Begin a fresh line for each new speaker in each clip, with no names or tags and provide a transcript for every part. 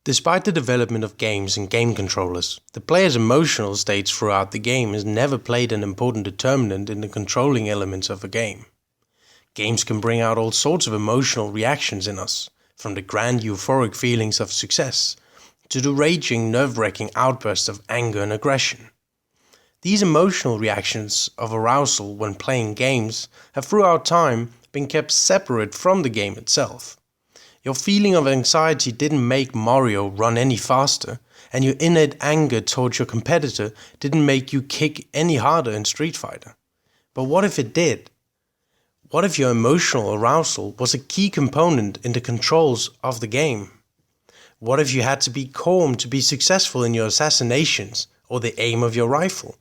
Despite the development of games and game controllers, the player's emotional states throughout the game has never played an important determinant in the controlling elements of a game. Games can bring out all sorts of emotional reactions in us, from the grand euphoric feelings of success to the raging, nerve-wracking outbursts of anger and aggression. These emotional reactions of arousal when playing games have throughout time been kept separate from the game itself. Your feeling of anxiety didn't make Mario run any faster, and your innate anger towards your competitor didn't make you kick any harder in Street Fighter. But what if it did? What if your emotional arousal was a key component in the controls of the game? What if you had to be calm to be successful in your assassinations or the aim of your rifle?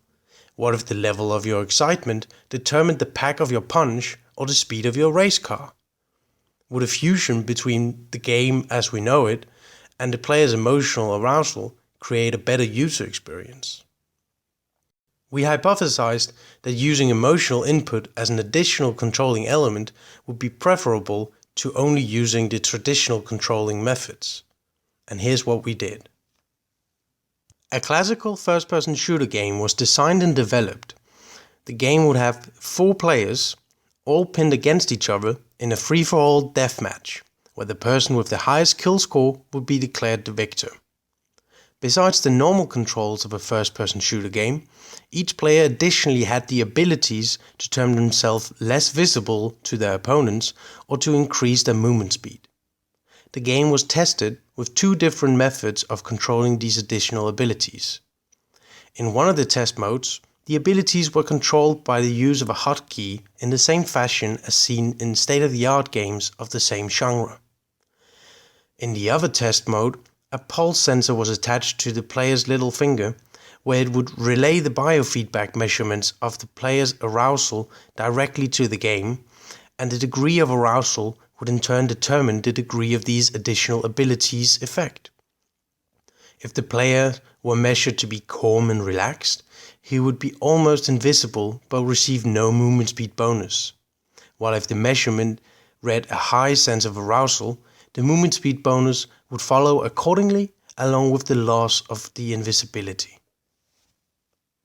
What if the level of your excitement determined the pack of your punch or the speed of your race car? Would a fusion between the game as we know it and the player's emotional arousal create a better user experience? We hypothesized that using emotional input as an additional controlling element would be preferable to only using the traditional controlling methods. And here's what we did. A classical first-person shooter game was designed and developed. The game would have 4 players, all pinned against each other in a free-for-all deathmatch, where the person with the highest kill score would be declared the victor. Besides the normal controls of a first-person shooter game, each player additionally had the abilities to turn themselves less visible to their opponents or to increase their movement speed. The game was tested with 2 different methods of controlling these additional abilities. In one of the test modes, the abilities were controlled by the use of a hotkey in the same fashion as seen in state-of-the-art games of the same genre. In the other test mode, a pulse sensor was attached to the player's little finger, where it would relay the biofeedback measurements of the player's arousal directly to the game, and the degree of arousal would in turn determine the degree of these additional abilities' effect. If the player were measured to be calm and relaxed, he would be almost invisible but receive no movement speed bonus, while if the measurement read a high sense of arousal, the movement speed bonus would follow accordingly along with the loss of the invisibility.